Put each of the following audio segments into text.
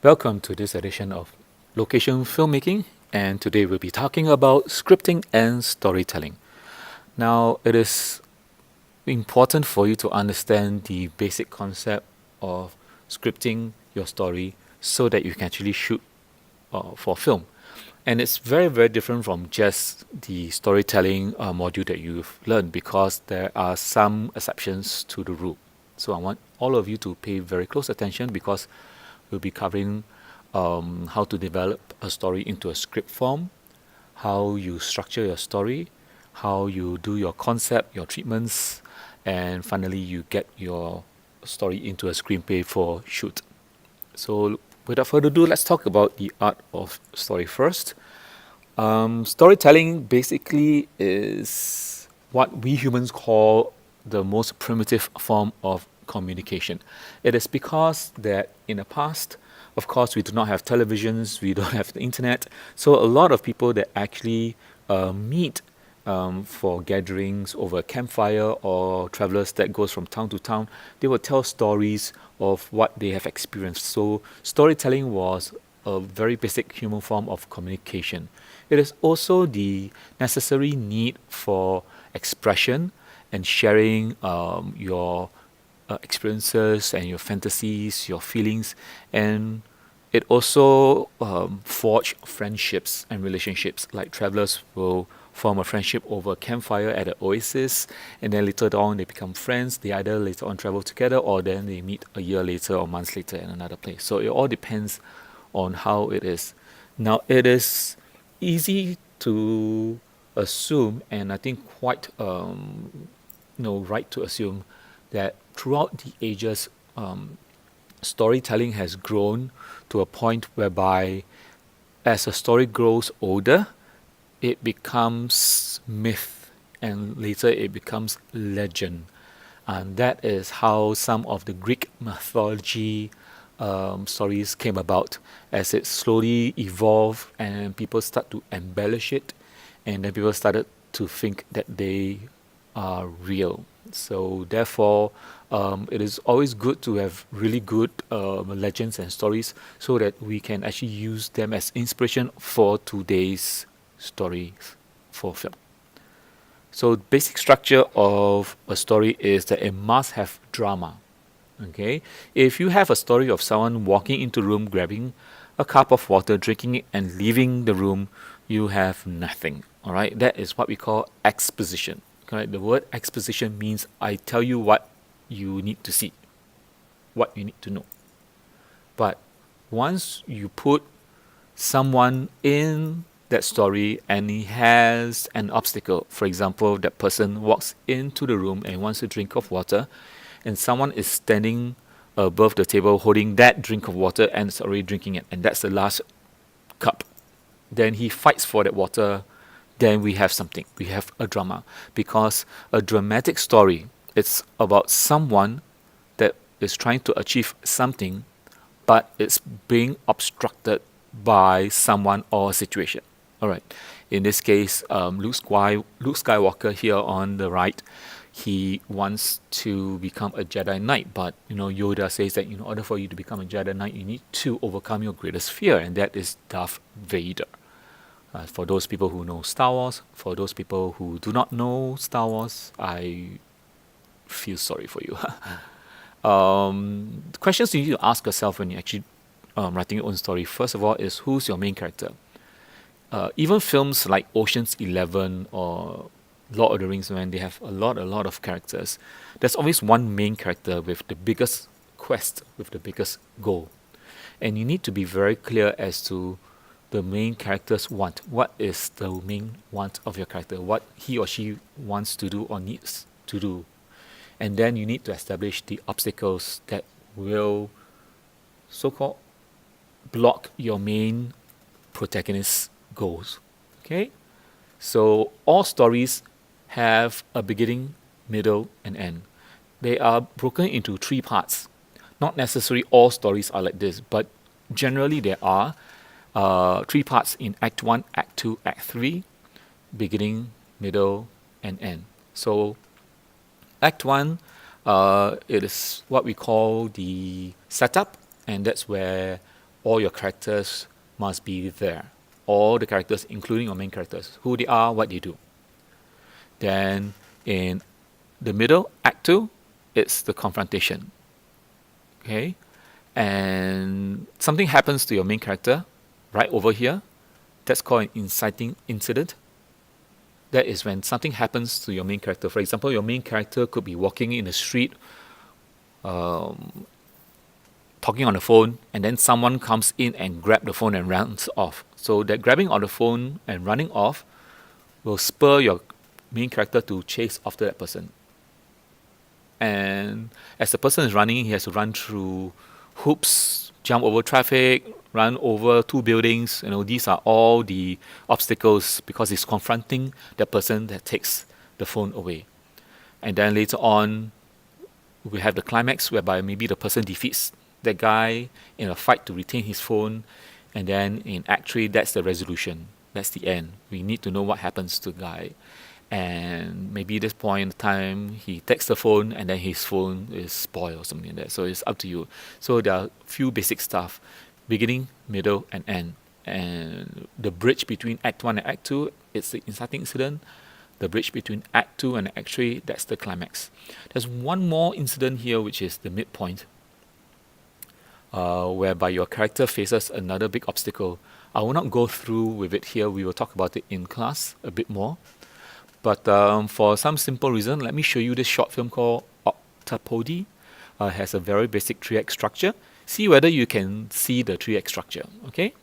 Welcome to this edition of Location Filmmaking, and today we'll be talking about scripting and storytelling. Now, it is important for you to understand the basic concept of scripting your story so that you can actually shoot for film. And it's very, very different from just the storytelling module that you've learned because there are some exceptions to the rule. So I want all of you to pay very close attention because we'll be covering how to develop a story into a script form, how you structure your story, how you do your concept, your treatments, and finally you get your story into a screenplay for shoot. So without further ado, let's talk about the art of story first. Storytelling basically is what we humans call the most primitive form of communication. It is because that in the past, of course, we do not have televisions, we don't have the internet, so a lot of people that actually meet for gatherings over a campfire or travelers that goes from town to town, they will tell stories of what they have experienced. So storytelling was a very basic human form of communication. It is also the necessary need for expression and sharing your experiences and your fantasies, your feelings, and it also forge friendships and relationships. Like travelers will form a friendship over a campfire at an oasis, and then later on they become friends. They either later on travel together, or then they meet a year later or months later in another place. So it all depends on how it is. Now it is easy to assume, and I think quite right to assume that throughout the ages, storytelling has grown to a point whereby as a story grows older, it becomes myth and later it becomes legend. And that is how some of the Greek mythology stories came about as it slowly evolved and people start to embellish it, and then people started to think that they are real. So therefore, it is always good to have really good legends and stories so that we can actually use them as inspiration for today's stories for film. So basic structure of a story is that it must have drama. Okay, if you have a story of someone walking into a room, grabbing a cup of water, drinking it, and leaving the room, you have nothing. All right, that is what we call exposition. Correct. The word exposition means I tell you what you need to see, what you need to know. But once you put someone in that story and he has an obstacle, for example, that person walks into the room and wants a drink of water, and someone is standing above the table holding that drink of water and is already drinking it, and that's the last cup. Then he fights for that water, then we have something. We have a drama. Because a dramatic story, it's about someone that is trying to achieve something, but it's being obstructed by someone or a situation. All right. In this case, Luke Skywalker here on the right, he wants to become a Jedi Knight, but Yoda says that in order for you to become a Jedi Knight, you need to overcome your greatest fear, and that is Darth Vader. For those people who know Star Wars, for those people who do not know Star Wars, I feel sorry for you. The questions you need to ask yourself when you're actually writing your own story, first of all, is who's your main character? Even films like Ocean's 11 or Lord of the Rings, when they have a lot of characters, there's always one main character with the biggest quest, with the biggest goal. And you need to be very clear as to the main character's want. What is the main want of your character? What he or she wants to do or needs to do. And then you need to establish the obstacles that will so-called block your main protagonist's goals. Okay? So all stories have a beginning, middle, and end. They are broken into three parts. Not necessarily all stories are like this, but generally there are three parts in Act 1, Act 2, Act 3, beginning, middle, and end. So Act 1, it is what we call the setup, and that's where all your characters must be there. All the characters, including your main characters, who they are, what they do. Then in the middle, Act 2, it's the confrontation. Okay? And something happens to your main character right over here. That's called an inciting incident. That is when something happens to your main character. For example, your main character could be walking in the street, talking on the phone, and then someone comes in and grab the phone and runs off. So that grabbing of the phone and running off will spur your main character to chase after that person. And as the person is running, he has to run through hoops, jump over traffic, run over two buildings. These are all the obstacles because he's confronting the person that takes the phone away. And then later on, we have the climax whereby maybe the person defeats that guy in a fight to retain his phone. And then in Act 3, that's the resolution. That's the end. We need to know what happens to the guy. And maybe at this point in time, he takes the phone and then his phone is spoiled or something like that. So it's up to you. So there are a few basic stuff. Beginning, middle, and end. And the bridge between Act 1 and Act 2, it's the inciting incident. The bridge between Act 2 and Act 3, that's the climax. There's one more incident here, which is the midpoint, whereby your character faces another big obstacle. I will not go through with it here. We will talk about it in class a bit more. But for some simple reason, let me show you this short film called Octopody. It has a very basic 3-act structure. See whether you can see the 3-act structure, okay?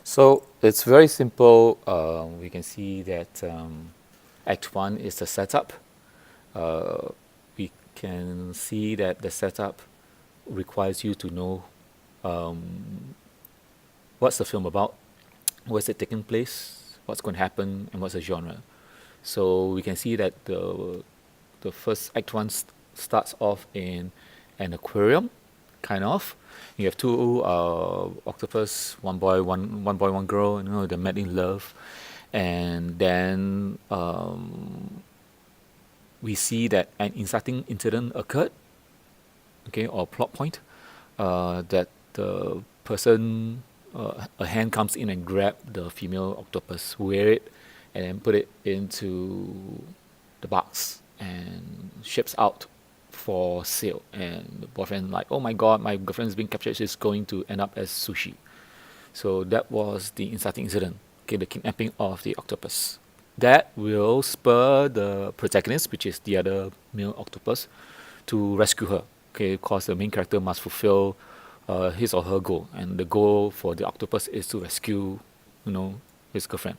So it's very simple. We can see that Act 1 is the setup. We can see that the setup requires you to know what's the film about, where's it taking place, what's going to happen, and what's the genre. So we can see that the first Act 1 starts off in an aquarium, kind of. You have two octopus, one boy, one girl. They're met in love, and then we see that an inciting incident occurred, okay, or plot point, that the person a hand comes in and grab the female octopus, wear it, and then put it into the box and ships out for sale. And the boyfriend like, oh my god, my girlfriend's being captured. She's going to end up as sushi. So that was the inciting incident. Okay, the kidnapping of the octopus. That will spur the protagonist, which is the other male octopus, to rescue her. Okay, because the main character must fulfill his or her goal, and the goal for the octopus is to rescue, his girlfriend.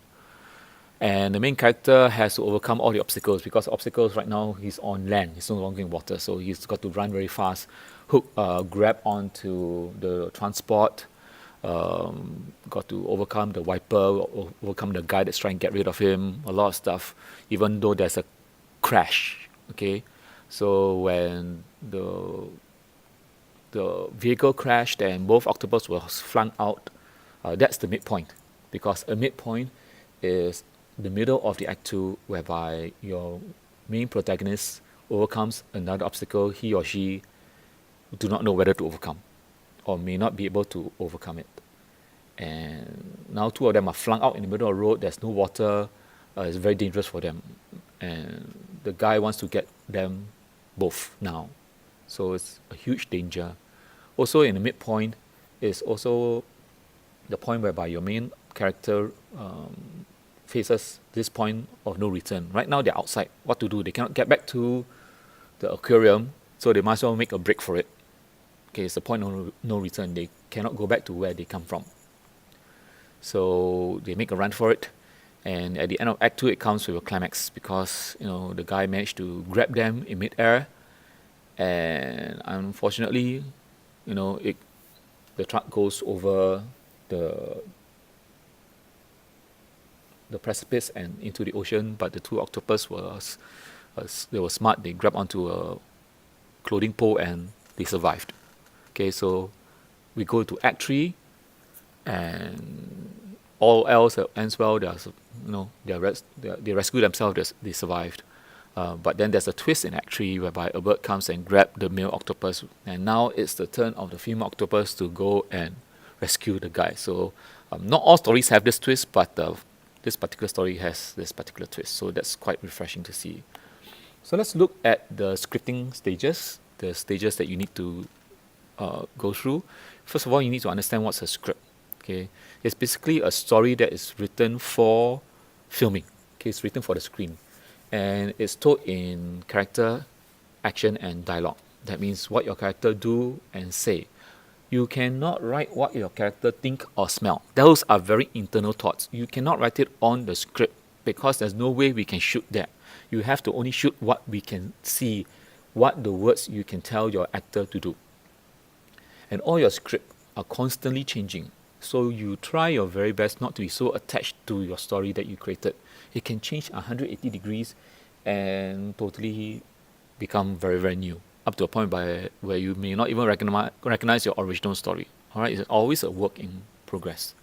And the main character has to overcome all the obstacles because obstacles right now he's on land, he's no longer in water, so he's got to run very fast, grab onto the transport, got to overcome the wiper, overcome the guy that's trying to get rid of him, a lot of stuff, even though there's a crash. Okay, so when the vehicle crashed and both octopus were flung out, that's the midpoint, because a midpoint is the middle of the act two, whereby your main protagonist overcomes another obstacle he or she do not know whether to overcome or may not be able to overcome it. And now two of them are flung out in the middle of the road. There's no water. It's very dangerous for them. And the guy wants to get them both now. So it's a huge danger. Also, in the midpoint is also the point whereby your main character faces this point of no return. Right now, they're outside. What to do? They cannot get back to the aquarium, so they might as well make a break for it. Okay, it's the point of no return. They cannot go back to where they come from. So they make a run for it, and at the end of Act 2, it comes with a climax because the guy managed to grab them in midair, and unfortunately, the truck goes over the precipice and into the ocean. But the two octopus they were smart. They grabbed onto a clothing pole and they survived. Okay, so we go to Act 3, and all else ends well. They rescue themselves. They survived. But then there's a twist in Act 3 whereby a bird comes and grabs the male octopus, and now it's the turn of the female octopus to go and rescue the guy. So not all stories have this twist, but this particular story has this particular twist. So that's quite refreshing to see. So let's look at the scripting stages, the stages that you need to go through. First of all, you need to understand what's a script. Okay, it's basically a story that is written for filming. Okay, it's written for the screen, and it's told in character, action, and dialogue. That means what your character do and say. You cannot write what your character think or smell. Those are very internal thoughts. You cannot write it on the script because there's no way we can shoot that. You have to only shoot what we can see, what the words you can tell your actor to do. And all your script are constantly changing. So you try your very best not to be so attached to your story that you created. It can change 180 degrees and totally become very, very new, up to a point where you may not even recognize your original story. All right, it's always a work in progress.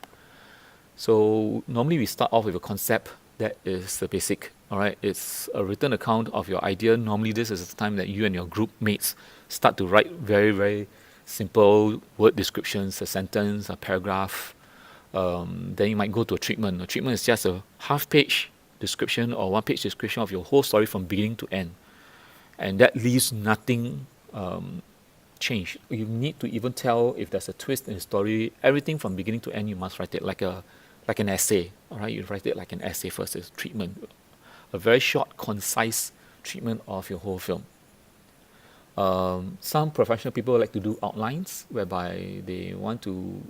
So normally we start off with a concept that is the basic. All right, it's a written account of your idea. Normally this is the time that you and your group mates start to write very, very simple word descriptions, a sentence, a paragraph. Then you might go to a treatment. A treatment is just a half-page description or one-page description of your whole story from beginning to end. And that leaves nothing changed. You need to even tell if there's a twist in the story. Everything from beginning to end, you must write it like an essay. All right, you write it like an essay first. It's treatment, a very short, concise treatment of your whole film. Some professional people like to do outlines whereby they want to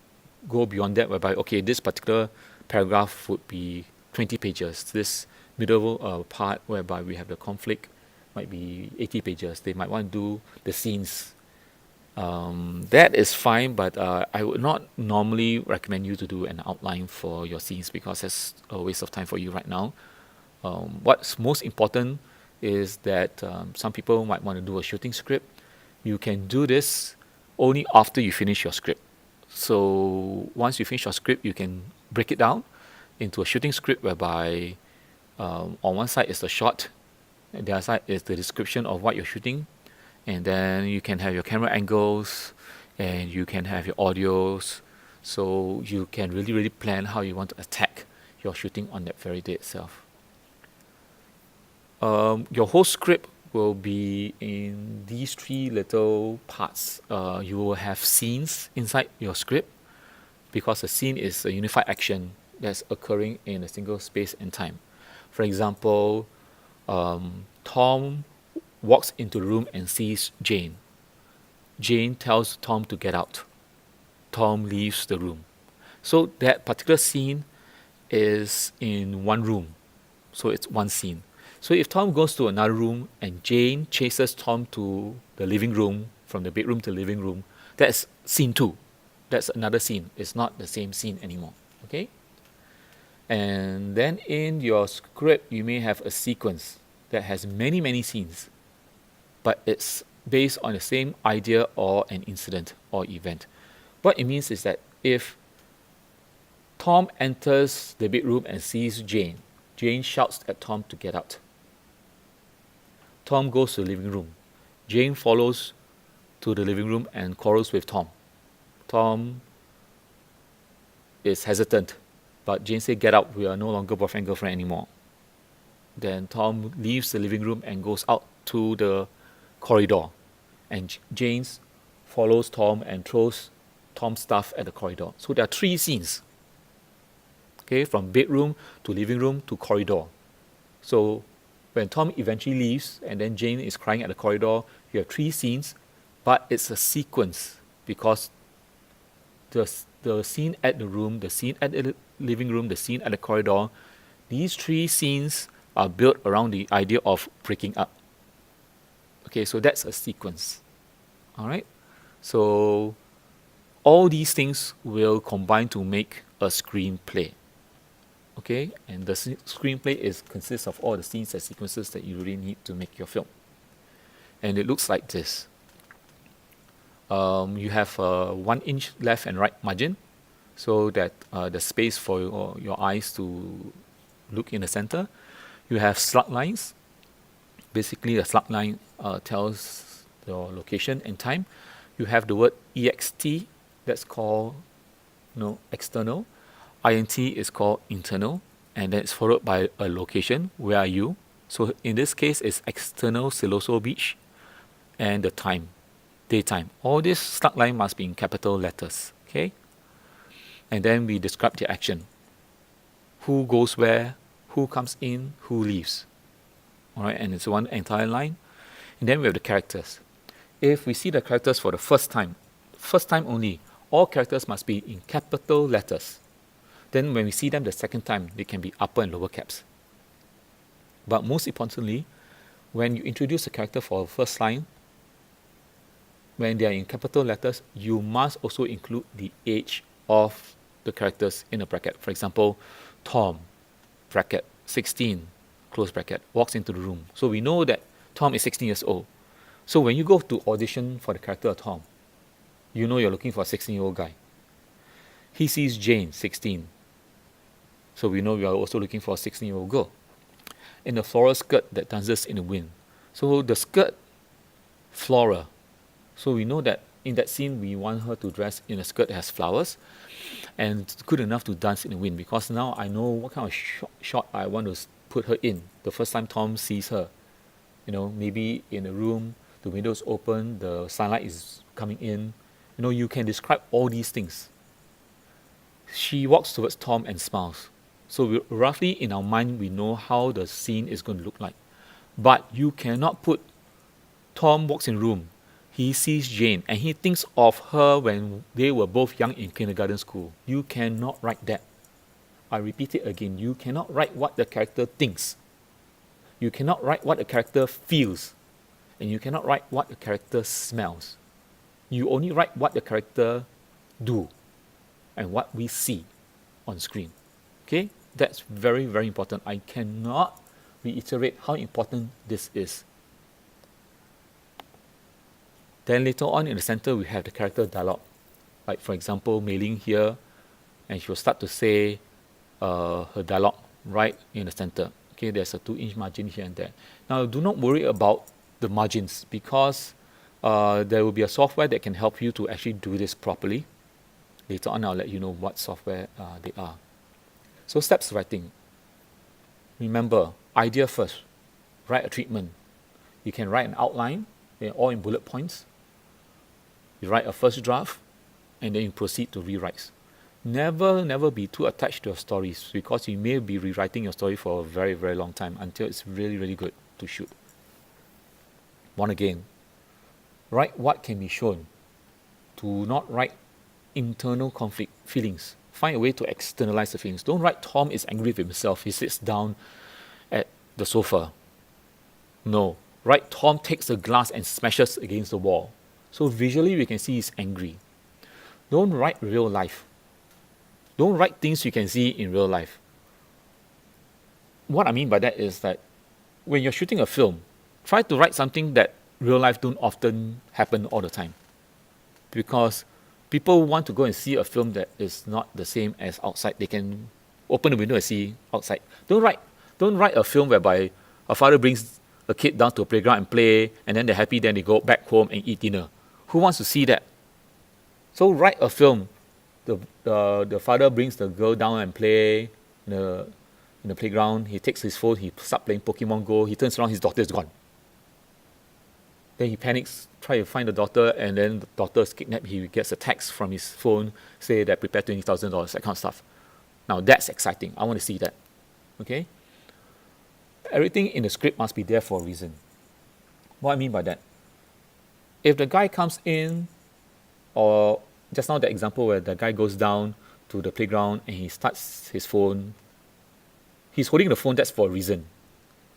go beyond that, whereby okay, this particular paragraph would be 20 pages. This middle part whereby we have the conflict might be 80 pages. They might want to do the scenes. That is fine, but I would not normally recommend you to do an outline for your scenes because it's a waste of time for you right now. What's most important is that some people might want to do a shooting script. You can do this only after you finish your script. So once you finish your script, you can break it down into a shooting script whereby on one side is the shot, and the other side is the description of what you're shooting, and then you can have your camera angles and you can have your audios. So you can really, really plan how you want to attack your shooting on that very day itself. Your whole script will be in these three little parts. You will have scenes inside your script because a scene is a unified action that's occurring in a single space and time. For example, Tom walks into the room and sees Jane. Jane tells Tom to get out. Tom leaves the room. So that particular scene is in one room. So it's one scene. So if Tom goes to another room and Jane chases Tom to the living room, from the bedroom to the living room, that's scene two. That's another scene. It's not the same scene anymore. Okay? And then in your script, you may have a sequence that has many, many scenes, but it's based on the same idea or an incident or event. What it means is that if Tom enters the bedroom and sees Jane, Jane shouts at Tom to get out. Tom goes to the living room. Jane follows to the living room and quarrels with Tom. Tom is hesitant, but Jane says, get out, we are no longer boyfriend girlfriend anymore. Then Tom leaves the living room and goes out to the corridor. And Jane follows Tom and throws Tom's stuff at the corridor. So there are three scenes. Okay, from bedroom to living room to corridor. So when Tom eventually leaves and then Jane is crying at the corridor, you have three scenes, but it's a sequence because the scene at the room, the scene at the living room, the scene at the corridor, these three scenes are built around the idea of breaking up. Okay, so that's a sequence. All right, so all these things will combine to make a screenplay. Okay, and the screenplay consists of all the scenes and sequences that you really need to make your film. And it looks like this. You have a 1 inch left and right margin, so that the space for your eyes to look in the center. You have slug lines. Basically, the slug line tells your location and time. You have the word EXT, that's called external. INT is called internal, and then it's followed by a location. Where are you? So in this case, it's external Siloso Beach, and the time, daytime. All this slug line must be in capital letters. Okay, and then we describe the action. Who goes where? Who comes in? Who leaves? All right, and it's one entire line. And then we have the characters. If we see the characters for the first time only, all characters must be in capital letters. Then when we see them the second time, they can be upper and lower caps. But most importantly, when you introduce a character for the first line, when they are in capital letters, you must also include the age of the characters in a bracket. For example, Tom, bracket, 16, close bracket, walks into the room. So we know that Tom is 16 years old. So when you go to audition for the character of Tom, you know you're looking for a 16-year-old guy. He sees Jane, 16. So we know we are also looking for a 16-year-old girl. In a floral skirt that dances in the wind. So the skirt, floral. So we know that in that scene, we want her to dress in a skirt that has flowers and it's good enough to dance in the wind, because now I know what kind of shot I want to put her in. The first time Tom sees her, maybe in a room, the window is open, the sunlight is coming in. You can describe all these things. She walks towards Tom and smiles. So roughly in our mind, we know how the scene is going to look like. But you cannot put Tom walks in room. He sees Jane and he thinks of her when they were both young in kindergarten school. You cannot write that. I repeat it again. You cannot write what the character thinks. You cannot write what the character feels. And you cannot write what the character smells. You only write what the character do and what we see on screen. Okay? That's very, very important. I cannot reiterate how important this is. Then later on in the center, we have the character dialogue. Like for example, Mei Ling here, and she will start to say her dialogue right in the center. Okay, there's a 2-inch margin here and there. Now, do not worry about the margins, because there will be a software that can help you to actually do this properly. Later on, I'll let you know what software they are. So steps writing. Remember, idea first. Write a treatment. You can write an outline, all in bullet points. You write a first draft, and then you proceed to rewrites. Never be too attached to your stories, because you may be rewriting your story for a very, very long time until it's really, really good to shoot. One again, write what can be shown. Do not write internal conflict feelings. Find a way to externalize the feelings. Don't write Tom is angry with himself. He sits down at the sofa. No. Write Tom takes a glass and smashes against the wall. So visually we can see he's angry. Don't write real life. Don't write things you can see in real life. What I mean by that is that when you're shooting a film, try to write something that real life don't often happen all the time. Because people want to go and see a film that is not the same as outside. They can open the window and see outside. Don't write a film whereby a father brings a kid down to a playground and play, and then they're happy, then they go back home and eat dinner. Who wants to see that? So write a film. The father brings the girl down and play in the playground. He takes his phone, he starts playing Pokemon Go. He turns around, his daughter is gone. Then he panics, try to find the daughter, and then the daughter is kidnapped. He gets a text from his phone, say that prepare $20,000, that kind of stuff. Now that's exciting. I want to see that. Okay? Everything in the script must be there for a reason. What I mean by that? If the guy comes in, or just now the example where the guy goes down to the playground and he starts his phone, he's holding the phone, that's for a reason.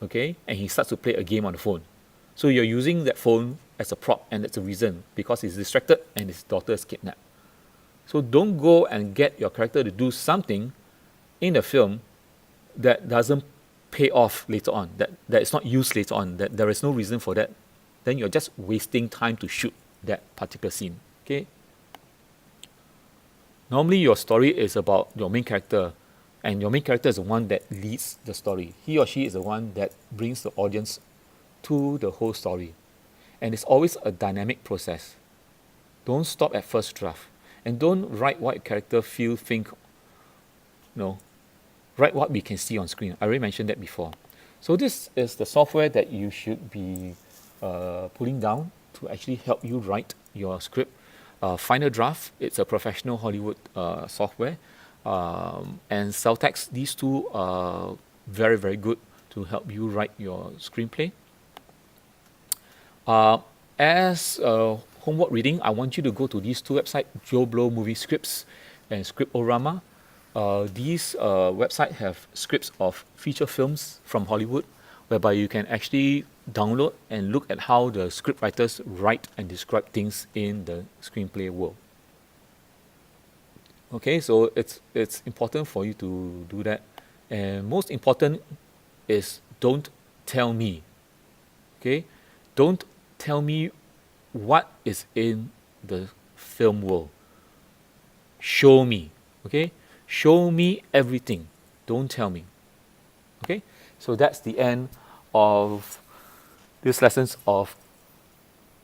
Okay? And he starts to play a game on the phone. So you're using that phone as a prop, and that's a reason, because he's distracted and his daughter is kidnapped. So don't go and get your character to do something in the film that doesn't pay off later on, that is not used later on, that there is no reason for that. Then you're just wasting time to shoot that particular scene. Okay? Normally your story is about your main character, and your main character is the one that leads the story. He or she is the one that brings the audience to the whole story. And it's always a dynamic process. Don't stop at first draft. And don't write what your character feel, think. No. Write what we can see on screen. I already mentioned that before. So this is the software that you should be pulling down to actually help you write your script. Final Draft, it's a professional Hollywood software. And Celtx, these two are very, very good to help you write your screenplay. As homework reading, I want you to go to these two websites, Joe Blow Movie Scripts and Scriptorama. These websites have scripts of feature films from Hollywood, whereby you can actually download and look at how the scriptwriters write and describe things in the screenplay world. Okay, so it's important for you to do that. And most important is don't tell me. Okay? Don't tell me what is in the film world. Show me. Okay? Show me everything. Don't tell me. Okay? So that's the end of these lessons of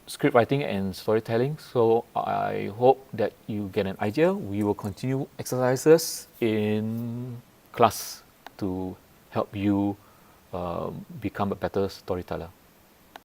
script writing and storytelling. So I hope that you get an idea. We will continue exercises in class to help you become a better storyteller.